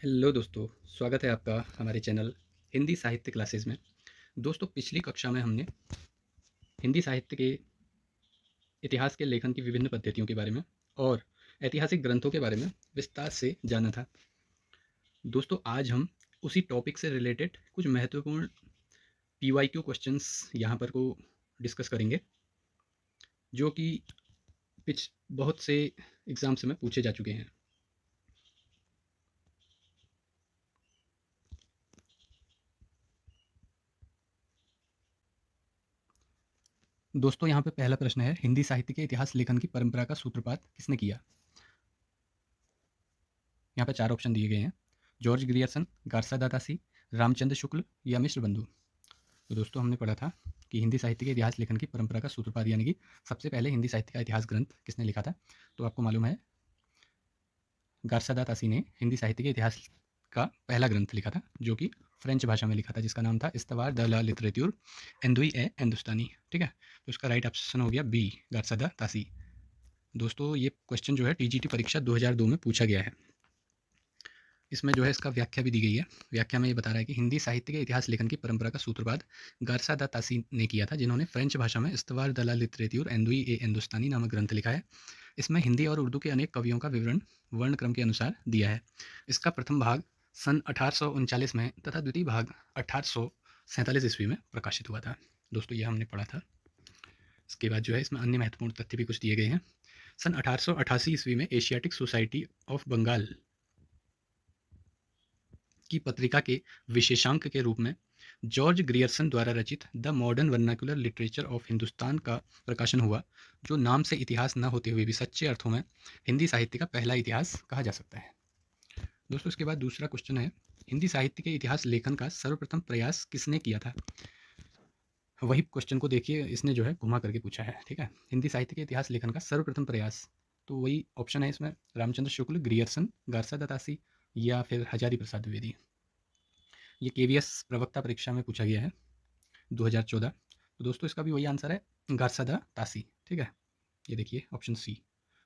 Hello दोस्तों, स्वागत है आपका हमारे चैनल हिंदी साहित्य क्लासेस में। दोस्तों, पिछली कक्षा में हमने हिंदी साहित्य के इतिहास के लेखन की विभिन्न पद्धतियों के बारे में और ऐतिहासिक ग्रंथों के बारे में विस्तार से जाना था। दोस्तों, आज हम उसी टॉपिक से रिलेटेड कुछ महत्वपूर्ण पीवाईक्यू क्वेश्चंस यहाँ पर को डिस्कस करेंगे, जो कि बहुत से एग्ज़ाम्स में पूछे जा चुके हैं। दोस्तों, यहाँ पे पहला प्रश्न है, हिंदी साहित्य के इतिहास लेखन की परंपरा का सूत्रपात किसने किया? यहाँ पे 4 ऑप्शन दिए गए हैं, George Grierson, Garcin दातासी, Ramchandra Shukla या मिश्र बंधु। तो दोस्तों, हमने पढ़ा था कि हिंदी साहित्य के इतिहास लेखन की परंपरा का सूत्रपात यानी कि सबसे पहले हिंदी साहित्य का इतिहास ग्रंथ किसने लिखा था? तो आपको मालूम है, गार्सा दातासी ने हिंदी साहित्य के इतिहास का पहला ग्रंथ लिखा था, जो कि फ्रेंच भाषा में लिखा था, जिसका नाम था इस्तवार द ला लिटरेट्यूर एंदुई ए हिंदुस्तानी। ठीक है, तो इसका राइट ऑप्शन हो गया बी, गार्सा दातासी। दोस्तों, ये क्वेश्चन जो है टीजीटी परीक्षा 2002 में पूछा गया है। इसमें जो है इसका व्याख्या भी दी गई है। व्याख्या में ये बता रहा है कि हिंदी साहित्य के इतिहास लेखन की परंपरा का सूत्रपात गार्सा दा तासी ने किया था, जिन्होंने फ्रेंच भाषा में इस्तवार द ला लिटरेट्यूर एंदुई ए हिंदुस्तानी नामक ग्रंथ लिखा है। इसमें हिंदी और उर्दू के अनेक कवियों का विवरण वर्ण क्रम के अनुसार दिया है। इसका प्रथम भाग सन 1839 में तथा द्वितीय भाग 1847 ईस्वी में प्रकाशित हुआ था। दोस्तों, ये हमने पढ़ा था। इसके बाद जो है इसमें अन्य महत्वपूर्ण तथ्य भी कुछ दिए गए हैं। सन 1888 ईस्वी में एशियाटिक सोसाइटी ऑफ बंगाल की पत्रिका के विशेषांक के रूप में जॉर्ज ग्रियर्सन द्वारा रचित the modern vernacular literature of Hindustan का प्रकाशन हुआ, जो नाम से इतिहास न होते हुए भी सच्चे अर्थों में हिंदी साहित्य का पहला इतिहास कहा जा सकता है। दोस्तों, इसके बाद दूसरा क्वेश्चन है, हिंदी साहित्य के इतिहास लेखन का सर्वप्रथम प्रयास किसने किया था? वही क्वेश्चन को देखिए, इसने जो है घुमा करके पूछा है। ठीक है, हिंदी साहित्य के इतिहास लेखन का सर्वप्रथम प्रयास, तो वही ऑप्शन है इसमें, रामचंद्र शुक्ल, ग्रियर्सन, गारसा दत्तासी या फिर हजारी प्रसाद द्विवेदी। ये केवीएस प्रवक्ता परीक्षा में पूछा गया है 2014। तो दोस्तों, इसका भी वही आंसर है, गारसादा तासी। ठीक है, ये देखिए ऑप्शन सी।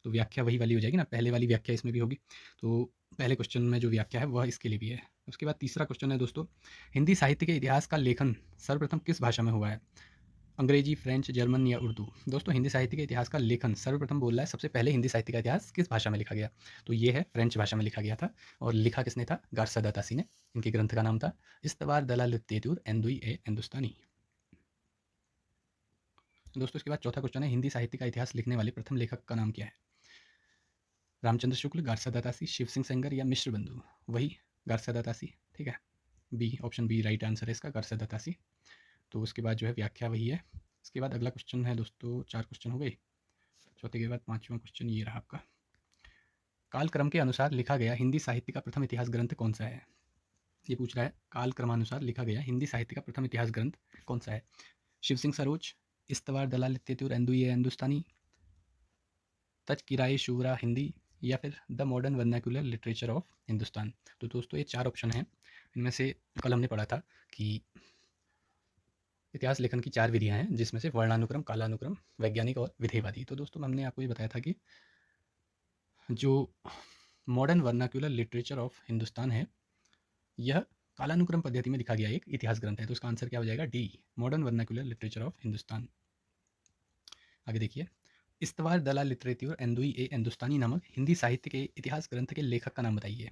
तो व्याख्या वही वाली हो जाएगी ना, पहले वाली व्याख्या इसमें भी होगी। तो पहले क्वेश्चन में जो व्याख्या है वह इसके लिए भी है। उसके बाद तीसरा क्वेश्चन है दोस्तों, हिंदी साहित्य के इतिहास का लेखन सर्वप्रथम किस भाषा में हुआ है? अंग्रेजी, फ्रेंच, जर्मन या उर्दू? दोस्तों, हिंदी साहित्य के इतिहास का लेखन सर्वप्रथम बोल रहा है, सबसे पहले हिंदी साहित्य का इतिहास किस भाषा में लिखा गया? तो ये है फ्रेंच भाषा में लिखा गया था। और लिखा किसने था? गार्सा दातासी ने। इनके ग्रंथ का नाम था इस्तवार दला लित्तेतुर एंदुई ए हिंदुस्तानी। दोस्तों, इसके बाद चौथा क्वेश्चन है, हिंदी साहित्य का इतिहास लिखने वाले प्रथम लेखक का नाम क्या है? रामचंद्र शुक्ल, गार्सा दातासी, शिव सिंह सेंगर या मिश्र बंधु? वही गार्सा दातासी। ठीक है, B, option B right answer है इसका, गार्सा दातासी। तो उसके बाद जो है व्याख्या वही है। इसके बाद अगला क्वेश्चन है दोस्तों, 4 क्वेश्चन हो गए। चौथे के बाद पाँचवां क्वेश्चन ये रहा आपका, कालक्रम के अनुसार लिखा गया हिंदी साहित्य का प्रथम इतिहास ग्रंथ कौन सा है? ये पूछ रहा है, काल क्रमानुसार लिखा गया हिंदी साहित्य का प्रथम इतिहास ग्रंथ कौन सा है? शिव सिंह सरोज, इस्तवार दलाल तेतुर एंदुई हिंदुस्तानी, तज किराए शुरा हिंदी या फिर the modern vernacular literature of Hindustan? तो दोस्तों, ये 4 ऑप्शन हैं। इनमें से कल हमने पढ़ा था कि इतिहास लेखन की 4 विधियां हैं, जिसमें से वर्णानुक्रम, कालानुक्रम, वैज्ञानिक और विधेयवादी। तो दोस्तों, हमने आपको ये बताया था कि जो modern vernacular literature of Hindustan है, यह कालानुक्रम पद्धति में लिखा गया एक इतिहास ग्रंथ है। तो इसका आंसर क्या हो जाएगा? D, modern vernacular literature of Hindustan. आगे देखिए, इस्तवार दला लिटरेट्यूर एंदुई ए हिंदुस्तानी नामक हिंदी साहित्य के इतिहास ग्रंथ के लेखक का नाम बताइए।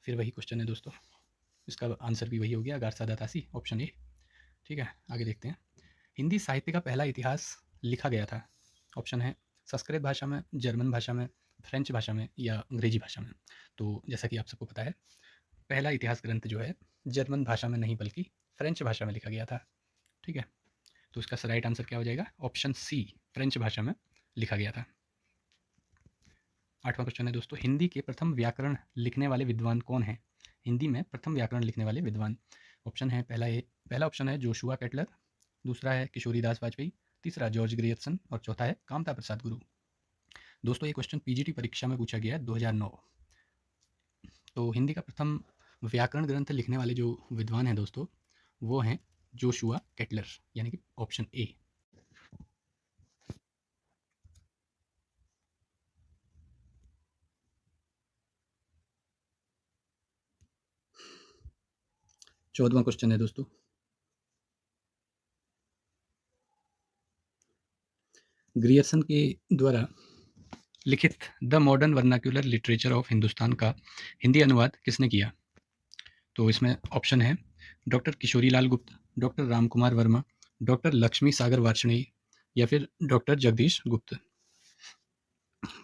फिर वही क्वेश्चन है दोस्तों, इसका आंसर भी वही हो गया, गार्सा दातासी, ऑप्शन ए। ठीक है, आगे देखते हैं, हिंदी साहित्य का पहला इतिहास लिखा गया था, ऑप्शन है संस्कृत भाषा में, जर्मन भाषा में, फ्रेंच भाषा में या अंग्रेजी भाषा में। तो जैसा कि आप सबको पता है, पहला इतिहास ग्रंथ जो है जर्मन भाषा में नहीं बल्कि फ्रेंच भाषा में लिखा गया था। ठीक है, तो इसका राइट आंसर क्या हो जाएगा? ऑप्शन सी, फ्रेंच भाषा में लिखा गया था। आठवां क्वेश्चन है दोस्तों, हिंदी के प्रथम व्याकरण लिखने वाले विद्वान कौन है? हिंदी में प्रथम व्याकरण लिखने वाले विद्वान, ऑप्शन है पहला ऑप्शन है जोशुआ केटलर, दूसरा है किशोरीदास वाजपेयी, तीसरा जॉर्ज ग्रियर्सन और चौथा है कामता प्रसाद गुरु। दोस्तों, ये क्वेश्चन पीजीटी परीक्षा में पूछा गया है 2009। तो हिंदी का प्रथम व्याकरण ग्रंथ लिखने वाले जो विद्वान हैं दोस्तों, वो हैं जोशुआ केटलर, यानी कि ऑप्शन ए। 14वां क्वेश्चन है दोस्तों, ग्रियर्सन के द्वारा लिखित the modern vernacular literature of Hindustan का हिंदी अनुवाद किसने किया? तो इसमें ऑप्शन है डॉक्टर किशोरी लाल गुप्त, डॉक्टर राम कुमार वर्मा, डॉक्टर लक्ष्मी सागर वार्ष्णेय या फिर डॉक्टर जगदीश गुप्त।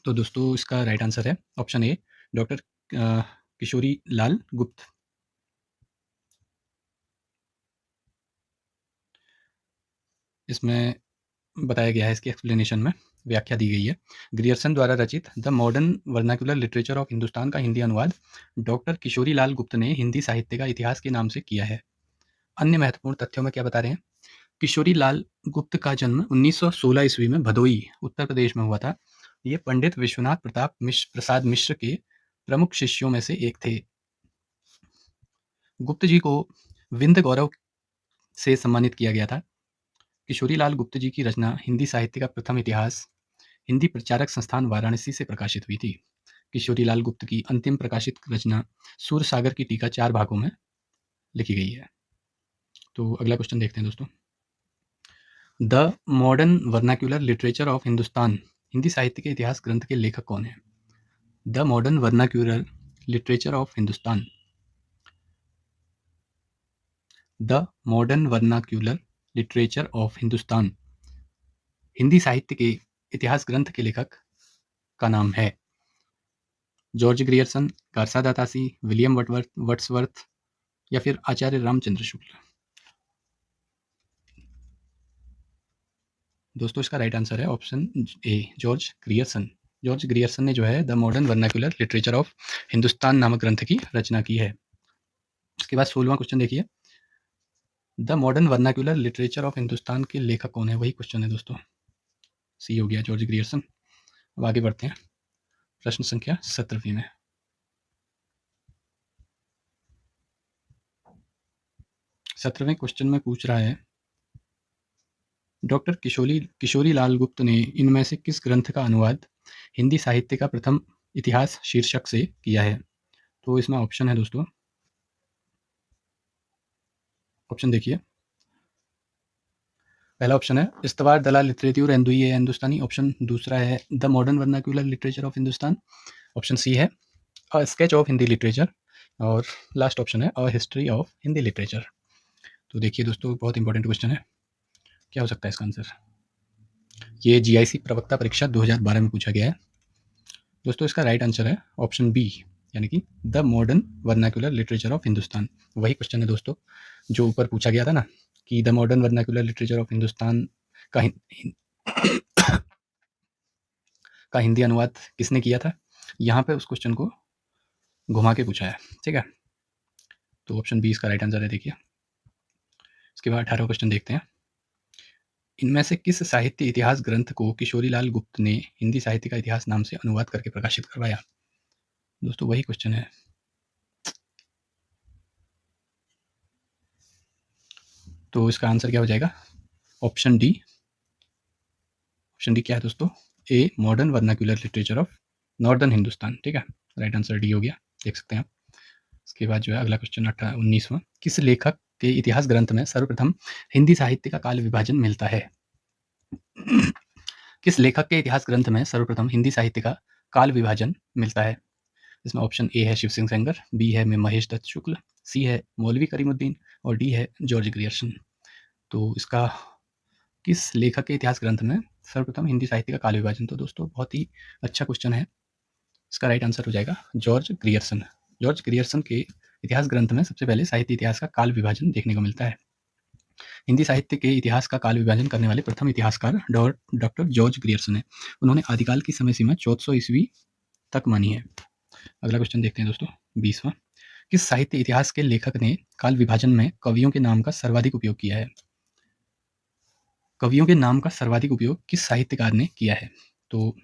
तो दोस्तों इसका राइट आंसर है ऑप्शन ए, डॉक्टर किशोरी लाल गुप्त। इसमें बताया गया है, इसकी एक्सप्लेनेशन में व्याख्या दी गई है। ग्रियर्सन द्वारा रचित the modern vernacular literature of Hindustan का हिंदी अनुवाद डॉक्टर किशोरी लाल गुप्त ने हिंदी साहित्य का इतिहास के नाम से किया है। अन्य महत्वपूर्ण तथ्यों में क्या बता रहे हैं? किशोरी लाल गुप्त का जन्म 1916 ईस्वी में भदोई, उत्तर प्रदेश में हुआ था। ये पंडित विश्वनाथ प्रसाद मिश्र के प्रमुख शिष्यों में से एक थे। गुप्त जी को विंध्य गौरव से सम्मानित किया गया था। किशोरी लाल गुप्त जी की रचना हिंदी साहित्य का प्रथम इतिहास हिंदी प्रचारक संस्थान वाराणसी से प्रकाशित हुई थी। किशोरी लाल गुप्त की अंतिम प्रकाशित रचना सूर सागर की टीका 4 भागों में लिखी गई है। तो अगला क्वेश्चन देखते हैं दोस्तों, the modern vernacular literature of Hindustan Hindi साहित्य के इतिहास ग्रंथ के लेखक कौन है? The modern vernacular literature of Hindustan, the modern vernacular literature of Hindustan Hindi साहित्य के इतिहास ग्रंथ के लेखक का नाम है George Grierson, Garcin de Tassy, William Wordsworth या फिर आचार्य रामचंद्र शुक्ल। दोस्तों इसका राइट आंसर है option A, George Grierson. George Grierson ने जो है the modern vernacular literature of Hindustan नामक ग्रंथ की रचना की है। उसके बाद 16वां क्वेश्चन देखिए, the modern vernacular literature of Hindustan के लेखक कौन है? वही क्वेश्चन है दोस्तों, सी हो गया, जॉर्ज ग्रियर्सन। अब आगे बढ़ते हैं प्रश्न संख्या 17वीं में। 17वें क्वेश्चन में पूछ रहा है, डॉक्टर किशोरी लाल गुप्त ने इनमें से किस ग्रंथ का अनुवाद हिंदी साहित्य का प्रथम इतिहास शीर्षक से किया है? तो इसमें ऑप्शन है दोस्तों, ऑप्शन देखिए। पहला ऑप्शन है इस्तवार दलाल लिटरेचर एंदुई है हिंदुस्तानी। ऑप्शन दूसरा है the modern vernacular literature of Hindustan. Option C है a sketch of Hindi literature. और लास्ट ऑप्शन है a history of Hindi literature. तो देखिए दोस्तों, बहुत इंपॉर्टेंट क्वेश्चन है, क्या हो सकता है इसका आंसर? ये जीआईसी प्रवक्ता परीक्षा 2012 में पूछा गया है दोस्तों। इसका राइट आंसर है ऑप्शन बी, यानी कि the modern vernacular literature of Hindustan. वही क्वेश्चन है दोस्तों जो ऊपर पूछा गया था ना, कि the modern vernacular literature of Hindustan का का हिंदी अनुवाद किसने किया था। यहाँ पे उस क्वेश्चन को घुमा के पूछा है, ठीक है। तो ऑप्शन बी इसका राइट आंसर है। देखिए इसके बाद 18वां क्वेश्चन देखते हैं, इनमें से किस साहित्य इतिहास ग्रंथ को किशोरी लाल गुप्त ने हिंदी साहित्य का इतिहास नाम से अनुवाद करके प्रकाशित करवाया? दोस्तों वही क्वेश्चन है। तो इसका आंसर क्या हो जाएगा? Option D. ऑप्शन डी क्या है दोस्तों? A, modern vernacular literature of northern Hindustan, ठीक है। राइट आंसर डी हो गया, देख सकते हैं आप। इसके बाद जो है अगला क्वेश्चन 19वां, किस लेखक के इतिहास ग्रंथ में सर्वप्रथम हिंदी साहित्य का काल विभाजन मिलता है? किस लेखक के इतिहास ग्रंथ में सर्वप्रथम हिंदी साहित्य का काल विभाजन मिलता है? इसमें ऑप्शन ए है शिव सिंह सेंगर, बी है में महेश दत्त शुक्ल, सी है मौलवी करीमुद्दीन और डी है जॉर्ज ग्रियर्सन। तो इसका किस लेखक के इतिहास ग्रंथ में सर्वप्रथम हिंदी साहित्य का काल विभाजन? तो दोस्तों बहुत ही अच्छा क्वेश्चन है, इसका राइट आंसर हो जाएगा जॉर्ज ग्रियर्सन। जॉर्ज ग्रियर्सन के इतिहास ग्रंथ में सबसे पहले साहित्य इतिहास का काल विभाजन देखने को मिलता है। हिंदी साहित्य के इतिहास का काल विभाजन करने वाले प्रथम इतिहासकार डॉक्टर जॉर्ज ग्रियर्सन है। उन्होंने आदिकाल की समय सीमा 1400 ईस्वी तक मानी है। अगला क्वेश्चन देखते हैं दोस्तों, 20वां, किस साहित्य इतिहास के लेखक ने काल विभाजन में कवियों के नाम का सर्वाधिक उपयोग किया है? कवियों के नाम का सर्वाधिक उपयोग किस साहित्यकार ने किया है? तो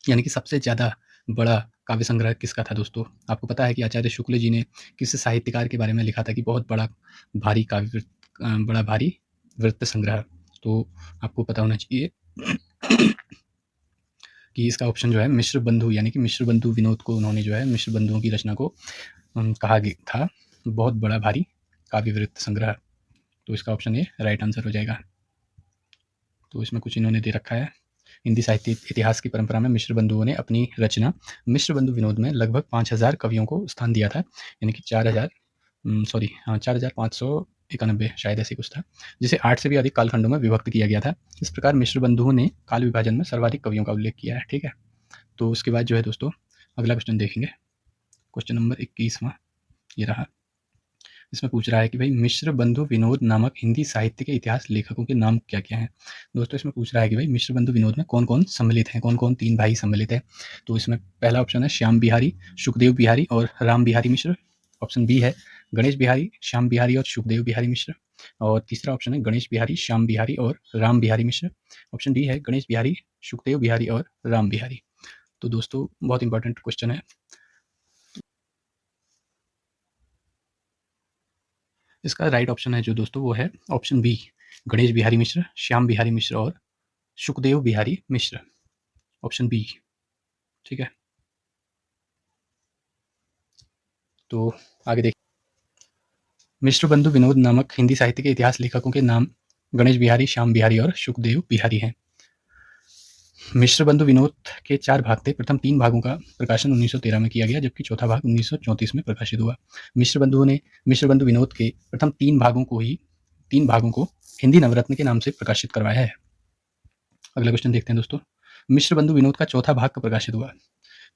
यानी कि सबसे ज़्यादा बड़ा काव्य संग्रह किसका था दोस्तों? आपको पता है कि आचार्य शुक्ल जी ने किस साहित्यकार के बारे में लिखा था कि बहुत बड़ा भारी बड़ा भारी वृत्त संग्रह। तो आपको पता होना चाहिए कि इसका ऑप्शन जो है मिश्र बंधु, यानी कि मिश्र बंधु विनोद को उन्होंने जो है मिश्र बंधुओं की रचना को कहा था बहुत बड़ा भारी काव्य वृत्त संग्रह। तो इसका ऑप्शन ए राइट आंसर हो जाएगा। तो इसमें कुछ इन्होंने दे रखा है। हिंदी साहित्य इतिहास की परंपरा में मिश्र बंधुओं ने अपनी रचना मिश्र बंधु विनोद में लगभग 5000 कवियों को स्थान दिया था, यानी कि 4591 शायद ऐसे कुछ था, जिसे 8 से भी अधिक कालखंडों में विभक्त किया गया था। इस प्रकार मिश्र बंधुओं ने काल विभाजन में सर्वाधिक कवियों का उल्लेख किया है। ठीक है, तो उसके बाद जो है दोस्तों अगला क्वेश्चन देखेंगे, क्वेश्चन नंबर 21वां ये रहा। इसमें पूछ रहा है कि भाई मिश्र बंधु विनोद नामक हिंदी साहित्य के इतिहास लेखकों के नाम क्या क्या हैं। दोस्तों इसमें पूछ रहा है कि भाई मिश्र बंधु विनोद में कौन कौन सम्मिलित हैं, कौन कौन 3 भाई सम्मिलित हैं। तो इसमें पहला ऑप्शन है श्याम बिहारी, सुखदेव बिहारी और राम बिहारी मिश्र। ऑप्शन बी है गणेश बिहारी, श्याम बिहारी और सुखदेव बिहारी मिश्र। और तीसरा ऑप्शन है गणेश बिहारी, श्याम बिहारी और राम बिहारी मिश्र। ऑप्शन डी है गणेश बिहारी, सुखदेव बिहारी और राम बिहारी। तो दोस्तों बहुत इंपॉर्टेंट क्वेश्चन है। इसका राइट ऑप्शन है जो दोस्तों वो है ऑप्शन बी, गणेश बिहारी मिश्र, श्याम बिहारी मिश्र और सुखदेव बिहारी मिश्र। Option B. ठीक है, तो आगे देख, मिश्र बंधु विनोद नामक हिंदी साहित्य के इतिहास लेखकों के नाम गणेश बिहारी, श्याम बिहारी और सुखदेव बिहारी हैं। मिश्र बंधु विनोद के 4 भाग थे। प्रथम 3 भागों का प्रकाशन 1913 में किया गया, जबकि चौथा भाग 1934 में प्रकाशित हुआ। मिश्र बंधु विनोद के प्रथम 3 भागों को हिंदी नवरत्न के नाम से प्रकाशित करवाया है। अगला क्वेश्चन देखते हैं दोस्तों, मिश्र बंधु विनोद का चौथा भाग कब प्रकाशित हुआ।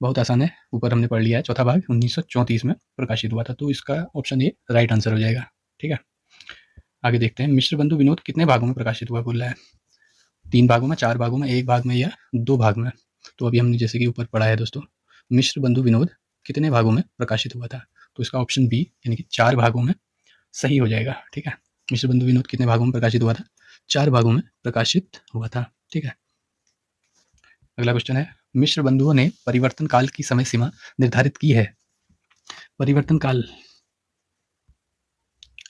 बहुत आसान है, ऊपर हमने पढ़ लिया है, चौथा भाग 1934 में प्रकाशित हुआ था। तो इसका ऑप्शन ए राइट आंसर हो जाएगा। ठीक है, आगे देखते हैं, मिश्र बंधु विनोद कितने भागों में प्रकाशित हुआ बोल रहा है। 3 भागों में, 4 भागों में, 1 भाग में या 2 भाग में। तो अभी हमने जैसे कि ऊपर पढ़ा है दोस्तों, मिश्र बंधु विनोद कितने भागों में प्रकाशित हुआ था। तो इसका ऑप्शन बी यानी कि 4 भागों में सही हो जाएगा। ठीक है, मिश्र बंधु विनोद कितने भागों में प्रकाशित हुआ था, 4 भागों में प्रकाशित हुआ था। ठीक है, अगला क्वेश्चन है, मिश्र बंधुओं ने परिवर्तन काल की समय सीमा निर्धारित की है। परिवर्तन काल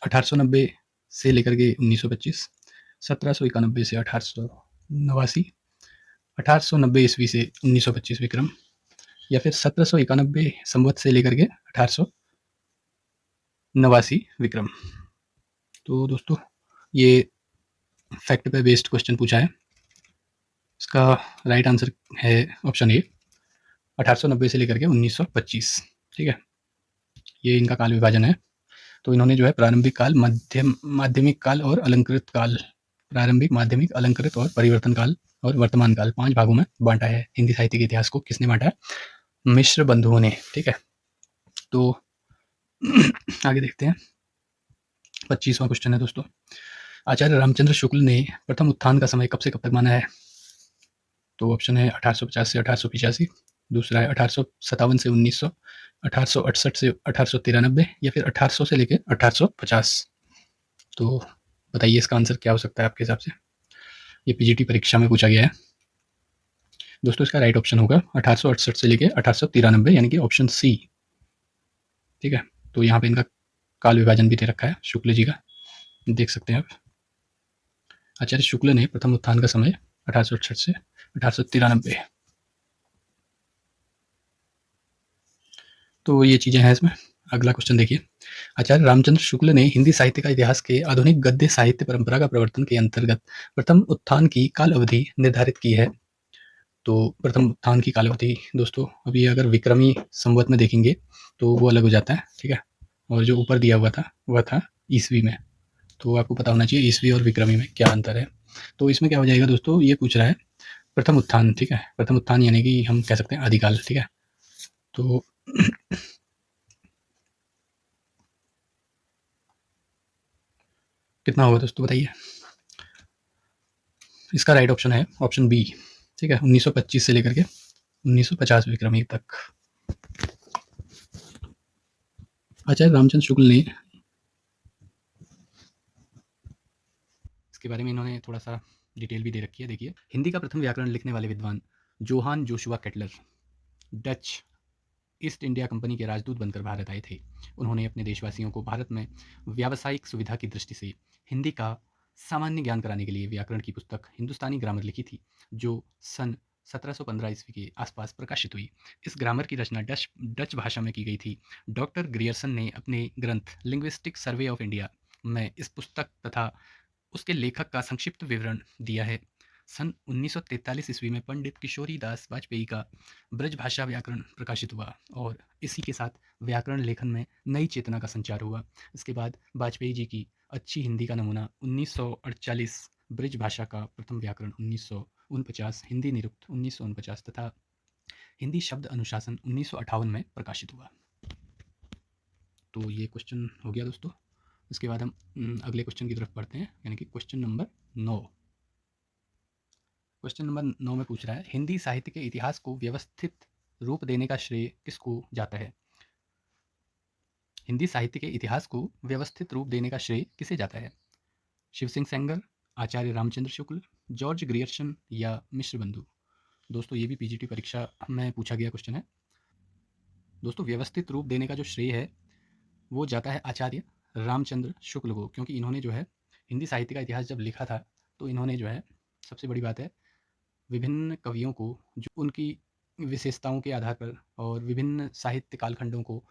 1890 से लेकर के 1925, 1791 से 1889, 1890 ईस्वी से 1925 विक्रम, या फिर 1791 संवत से लेकर के 1889 विक्रम। तो दोस्तों ये फैक्ट पे बेस्ड क्वेश्चन पूछा है। इसका राइट आंसर है ऑप्शन ए, 1890 से लेकर के 1925। ठीक है, ये इनका काल विभाजन है। तो इन्होंने जो है प्रारंभिक काल, माध्यमिक काल और अलंकृत काल, प्रारंभिक, माध्यमिक, अलंकृत और परिवर्तन काल और वर्तमान काल 5 भागों में बांटा है। हिंदी साहित्य के इतिहास को किसने बांटा है, मिश्र बंधुओं ने। ठीक है, तो आगे देखते हैं, 25वां क्वेश्चन है दोस्तों, आचार्य रामचंद्र शुक्ल ने प्रथम उत्थान का समय कब से कब तक माना है। तो ऑप्शन है 1850 से 1885, दूसरा है 1857 से 1900, 1868 से 1893 या फिर 1800 से लेकर 1850। तो बताइए इसका आंसर क्या हो सकता है आपके हिसाब से। ये पीजीटी परीक्षा में पूछा गया है दोस्तों। इसका राइट ऑप्शन होगा 1868 से लेकर 1893 यानी कि ऑप्शन सी। ठीक है, तो यहाँ पे इनका काल विभाजन भी दे रखा है शुक्ल जी का, देख सकते हैं आप। आचार्य शुक्ल ने प्रथम उत्थान का समय 1868 से 1893। तो ये चीज़ें हैं इसमें। अगला क्वेश्चन देखिए, आचार्य रामचंद्र शुक्ल ने हिंदी साहित्य का इतिहास के आधुनिक गद्य साहित्य परंपरा का प्रवर्तन के अंतर्गत प्रथम उत्थान की काल अवधि निर्धारित की है। तो प्रथम उत्थान की काल अवधि दोस्तों, अभी अगर विक्रमी संवत में देखेंगे तो वो अलग हो जाता है। ठीक है, और जो ऊपर दिया हुआ था वह था ईस्वी में। तो आपको पता होना चाहिए ईस्वी और विक्रमी में क्या अंतर है। तो इसमें क्या हो जाएगा दोस्तों, ये पूछ रहा है प्रथम उत्थान। ठीक है, प्रथम उत्थान यानी कि हम कह सकते हैं आदिकाल। ठीक है, तो कितना होगा दोस्तों बताइए। इसका राइट ऑप्शन है ऑप्शन बी। ठीक है, 1925 से लेकर के 1950 विक्रमी तक। आचार्य रामचंद्र शुक्ल ने, इसके बारे में इन्होंने थोड़ा सा डिटेल भी दे रखी है। देखिए, हिंदी का प्रथम व्याकरण लिखने वाले विद्वान Johann Joshua Ketelaar Dutch East India Company के राजदूत बनकर भारत आए थे। उन्होंने अपने देशवासियों को भारत में व्यावसायिक सुविधा की दृष्टि से हिंदी का सामान्य ज्ञान कराने के लिए व्याकरण की पुस्तक हिंदुस्तानी ग्रामर लिखी थी, जो सन 1715 ईस्वी के आसपास प्रकाशित हुई। इस ग्रामर की रचना डच भाषा में की गई थी। डॉक्टर ग्रियर्सन ने अपने ग्रंथ लिंग्विस्टिक सर्वे ऑफ इंडिया में इस पुस्तक तथा उसके लेखक का संक्षिप्त विवरण दिया है। सन 1943 ईस्वी में पंडित किशोरी दास वाजपेयी का ब्रजभाषा व्याकरण प्रकाशित हुआ और इसी के साथ व्याकरण लेखन में नई चेतना का संचार हुआ। इसके बाद वाजपेयी जी की अच्छी हिंदी का नमूना 1948, ब्रजभाषा का प्रथम व्याकरण 1949, हिंदी निरुक्त 1949 तथा हिंदी शब्द अनुशासन 1958 में प्रकाशित हुआ। तो ये क्वेश्चन हो गया दोस्तों। इसके बाद हम अगले क्वेश्चन की तरफ बढ़ते हैं, यानी कि क्वेश्चन नंबर 9। क्वेश्चन नंबर 9 में पूछ रहा है, हिंदी साहित्य के इतिहास को व्यवस्थित रूप देने का श्रेय किसको जाता है? हिंदी साहित्य के इतिहास को व्यवस्थित रूप देने का श्रेय किसे जाता है? शिव सिंह सेंगर, आचार्य रामचंद्र शुक्ल, जॉर्ज ग्रियर्सन या मिश्र बंधु? दोस्तों ये भी पीजीटी परीक्षा में पूछा गया क्वेश्चन है। दोस्तों व्यवस्थित रूप देने का जो श्रेय है वो जाता है आचार्य रामचंद्र शुक्ल को, क्योंकि इन्होंने जो है हिंदी साहित्य का इतिहास जब लिखा था तो इन्होंने जो है, सबसे बड़ी बात है, विभिन्न कवियों को जो उनकी विशेषताओं के आधार पर और विभिन्न साहित्य कालखंडों को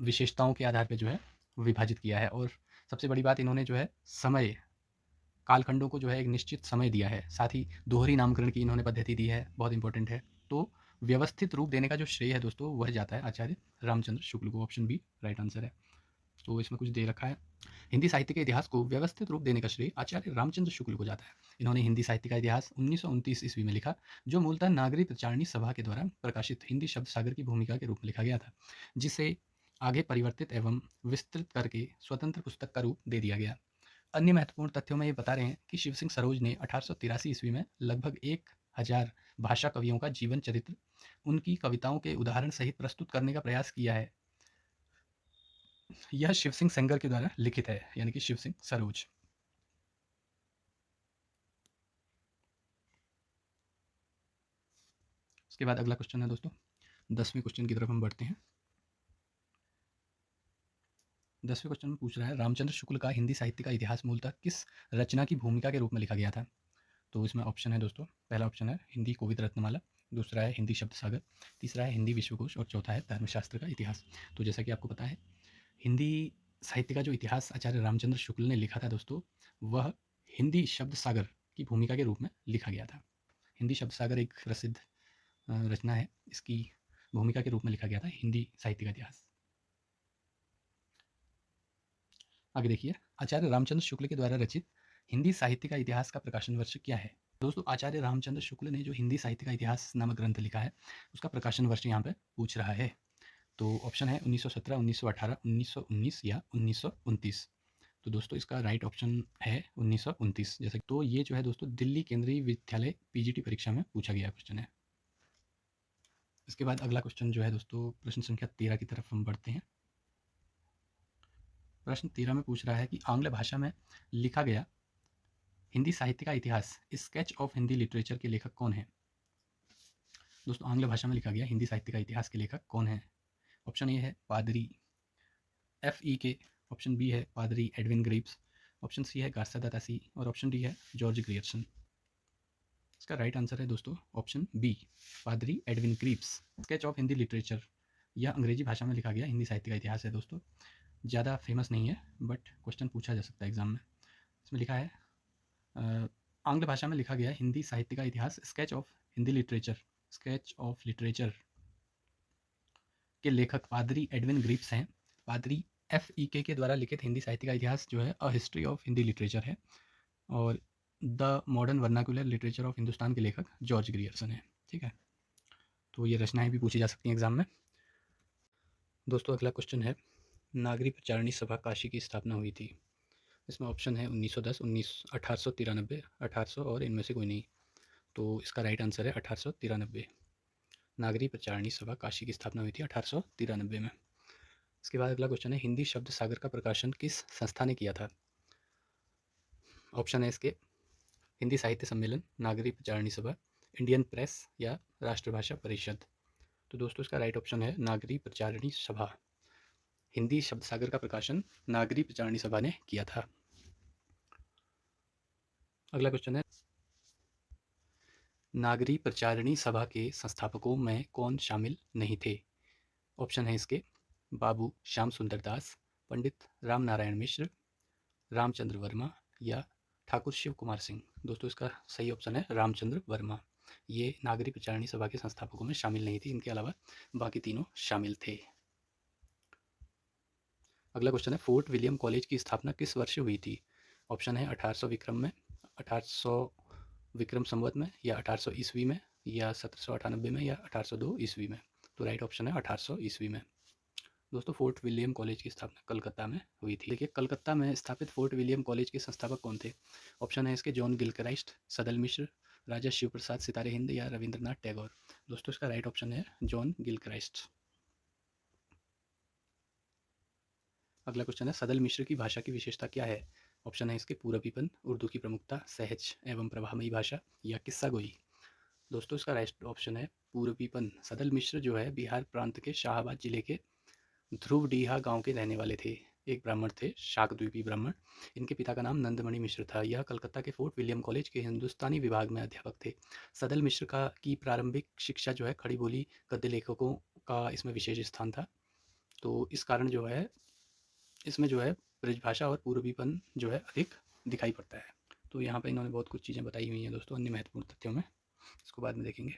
विशेषताओं के आधार पर जो है विभाजित किया है। और सबसे बड़ी बात, इन्होंने जो है समय कालखंडों को जो है एक निश्चित समय दिया है। साथ ही दोहरी नामकरण की इन्होंने पद्धति दी है, बहुत इंपॉर्टेंट है। तो व्यवस्थित रूप देने का जो श्रेय है दोस्तों वह जाता है आचार्य रामचंद्र शुक्ल को। ऑप्शन बी राइट आंसर है। तो इसमें कुछ दे रखा है, हिंदी साहित्य के इतिहास को व्यवस्थित रूप देने का श्रेय आचार्य रामचंद्र शुक्ल को जाता है। इन्होंने हिंदी साहित्य का इतिहास 1929 ईस्वी में लिखा, जो मूलतः नागरी प्रचारणी सभा के द्वारा प्रकाशित हिंदी शब्द सागर की भूमिका के रूप में लिखा गया था, जिसे आगे परिवर्तित एवं विस्तृत करके स्वतंत्र पुस्तक का रूप दे दिया गया। अन्य महत्वपूर्ण तथ्यों में ये बता रहे हैं कि शिव सिंह सरोज ने 1883 ईस्वी में लगभग 1000 भाषा कवियों का जीवन चरित्र उनकी कविताओं के उदाहरण सहित प्रस्तुत करने का प्रयास किया है। यह शिव सिंह सेंगर के द्वारा लिखित है, यानी कि शिव सिंह सरोज। उसके बाद अगला क्वेश्चन है दोस्तों, 10वें क्वेश्चन की तरफ हम बढ़ते हैं। 10वें क्वेश्चन में पूछ रहा है, रामचंद्र शुक्ल का हिंदी साहित्य का इतिहास मूलतः किस रचना की भूमिका के रूप में लिखा गया था? तो इसमें ऑप्शन है दोस्तों, पहला ऑप्शन है हिंदी कोविद रत्नमाला, दूसरा है हिंदी शब्द सागर, तीसरा है हिंदी विश्वकोश और चौथा है धर्मशास्त्र का इतिहास। तो जैसा कि आपको पता है, हिंदी साहित्य का जो इतिहास आचार्य रामचंद्र शुक्ल ने लिखा था दोस्तों, वह हिंदी शब्द सागर की भूमिका के रूप में लिखा गया था। हिंदी शब्द सागर एक प्रसिद्ध रचना है, इसकी भूमिका के रूप में लिखा गया था हिंदी साहित्य का इतिहास। आगे देखिए, आचार्य रामचंद्र शुक्ल के द्वारा रचित हिंदी साहित्य का इतिहास का प्रकाशन वर्ष क्या है? दोस्तों आचार्य रामचंद्र शुक्ल ने जो हिंदी साहित्य का इतिहास नामक ग्रंथ लिखा है, उसका प्रकाशन वर्ष यहाँ पे पूछ रहा है। तो ऑप्शन है 1917, 1918, 1919 या 1929। तो दोस्तों इसका राइट ऑप्शन है 1929। जैसे तो ये जो है दोस्तों दिल्ली केंद्रीय विद्यालय पीजीटी परीक्षा में पूछा गया क्वेश्चन है। इसके बाद अगला क्वेश्चन जो है दोस्तों, प्रश्न संख्या 13 की तरफ हम बढ़ते हैं। प्रश्न 13 में पूछ रहा है कि आंग्ल भाषा में लिखा गया हिंदी साहित्य का इतिहास, स्केच ऑफ हिंदी लिटरेचर के लेखक कौन है? दोस्तों आंग्ल भाषा में लिखा गया हिंदी साहित्य का इतिहास के लेखक कौन है? ऑप्शन ए है पादरी FEK, ऑप्शन बी है पादरी एडविन ग्रीव्स, ऑप्शन सी है गार्सा दातासी और ऑप्शन डी है जॉर्ज ग्रियर्सन। इसका राइट आंसर है दोस्तों ऑप्शन बी, पादरी Edwin Greaves. Sketch of Hindi literature, यह अंग्रेजी भाषा में लिखा गया हिंदी साहित्य का इतिहास है दोस्तों। ज़्यादा फेमस नहीं है, बट क्वेश्चन पूछा जा सकता है एग्जाम में। इसमें लिखा है आंग्ल भाषा में लिखा गया हिंदी साहित्य का इतिहास, sketch of Hindi literature, sketch of literature के लेखक पादरी एडविन ग्रीव्स हैं। पादरी FEK के द्वारा लिखित हिंदी साहित्य का इतिहास जो है a history of Hindi literature है, और the modern vernacular literature of Hindustan के लेखक जॉर्ज ग्रियर्सन है। ठीक है, तो ये रचनाएं भी पूछी जा सकती हैं एग्जाम में। दोस्तों अगला क्वेश्चन है, नागरी प्रचारणी सभा काशी की स्थापना हुई थी? इसमें ऑप्शन है 1910, 1893, 1800 और इनमें से कोई नहीं। तो इसका राइट आंसर है 1893। नागरी प्रचारणी सभा काशी की स्थापना हुई थी 1893 में। इसके बाद अगला क्वेश्चन है, हिंदी शब्द सागर का प्रकाशन किस संस्था ने किया था? ऑप्शन है इसके हिंदी साहित्य सम्मेलन, नागरी प्रचारणी सभा, इंडियन प्रेस या राष्ट्रभाषा परिषद। तो दोस्तों इसका राइट ऑप्शन है नागरी प्रचारणी सभा। हिंदी शब्द सागर का प्रकाशन नागरी प्रचारणी सभा ने किया था। अगला क्वेश्चन है, नागरी प्रचारिणी सभा के संस्थापकों में कौन शामिल नहीं थे? ऑप्शन है इसके बाबू श्याम सुंदर दास, पंडित राम नारायण मिश्र, रामचंद्र वर्मा या ठाकुर शिव कुमार सिंह। दोस्तों इसका सही ऑप्शन है रामचंद्र वर्मा। ये नागरी प्रचारिणी सभा के संस्थापकों में शामिल नहीं थी, इनके अलावा बाकी तीनों शामिल थे। अगला क्वेश्चन है फोर्ट विलियम कॉलेज की स्थापना किस वर्ष हुई थी? ऑप्शन है 1800 विक्रम में, 1800 विक्रम संवत में, या 1800 ईस्वी में, या 1798 में, या 1802 ईस्वी में। तो राइट ऑप्शन है 1800 ईस्वी में। दोस्तों फोर्ट विलियम कॉलेज की स्थापना कलकत्ता में हुई थी। देखिए कलकत्ता में स्थापित फोर्ट विलियम कॉलेज के संस्थापक कौन थे? ऑप्शन है इसके जॉन गिलक्राइस्ट, सदल मिश्र, राजा शिव प्रसाद सितारे हिंद या रविंद्रनाथ टैगोर। दोस्तों इसका राइट ऑप्शन है जॉन गिलक्राइस्ट। अगला क्वेश्चन है सदल मिश्र की भाषा की विशेषता क्या है? ऑप्शन है इसके पूरबीपन, उर्दू की प्रमुखता, सहज एवं प्रभामयी भाषा या किस्सा गोई। दोस्तों इसका राइट ऑप्शन है पूरबीपन। सदल मिश्र जो है बिहार प्रांत के शाहाबाद जिले के ध्रुवडीहा गांव के रहने वाले थे। एक ब्राह्मण थे, शाकद्वीपी ब्राह्मण। इनके पिता का नाम नंदमणि मिश्र था। यह कलकत्ता के फोर्ट विलियम कॉलेज के हिंदुस्तानी विभाग में अध्यापक थे। सदल मिश्र का की प्रारंभिक शिक्षा जो है खड़ी बोली गद्य लेखकों का इसमें विशेष स्थान था। तो इस कारण जो है इसमें जो है ब्रजभाषा और पूर्वीपन जो है अधिक दिखाई पड़ता है। तो यहाँ पे इन्होंने बहुत कुछ चीज़ें बताई हुई हैं दोस्तों अन्य महत्वपूर्ण तथ्यों में, इसको बाद में देखेंगे।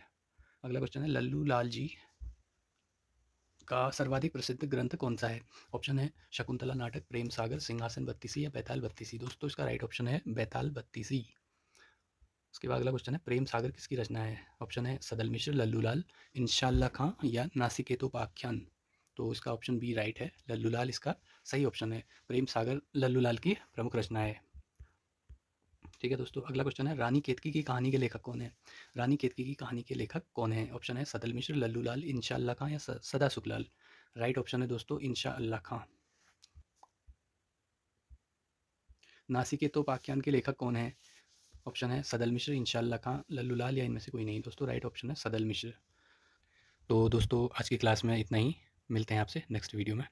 अगला क्वेश्चन है लल्लू लाल जी का सर्वाधिक प्रसिद्ध ग्रंथ कौन सा है? ऑप्शन है शकुंतला नाटक, प्रेम सागर, सिंहासन बत्तीसी या बैताल बत्तीसी। दोस्तों इसका राइट ऑप्शन है बैताल बत्तीसी। उसके बाद अगला क्वेश्चन है प्रेम सागर किसकी रचना है? ऑप्शन है सदल मिश्र, लल्लू लाल, इंशाल्लाह खां या नासिकेतोपाख्यान। तो इसका ऑप्शन बी राइट है, लल्लू लाल इसका सही ऑप्शन है। प्रेम सागर लल्लू लाल की प्रमुख रचना है। ठीक है दोस्तों, अगला क्वेश्चन है रानी केतकी की कहानी के लेखक कौन है? रानी केतकी की कहानी के लेखक कौन है? ऑप्शन है सदल मिश्र, लल्लू लाल, इंशाल्लाह खां या सदा सुखलाल। राइट ऑप्शन है दोस्तों इंशाल्लाह खां। नासिकेतोपाख्यान के लेखक कौन है? ऑप्शन है सदल मिश्र, इंशाल्लाह खां, लल्लू लाल या इनमें से कोई नहीं। दोस्तों राइट ऑप्शन है सदल मिश्र। तो दोस्तों आज की क्लास में इतना ही, मिलते हैं आपसे नेक्स्ट वीडियो में।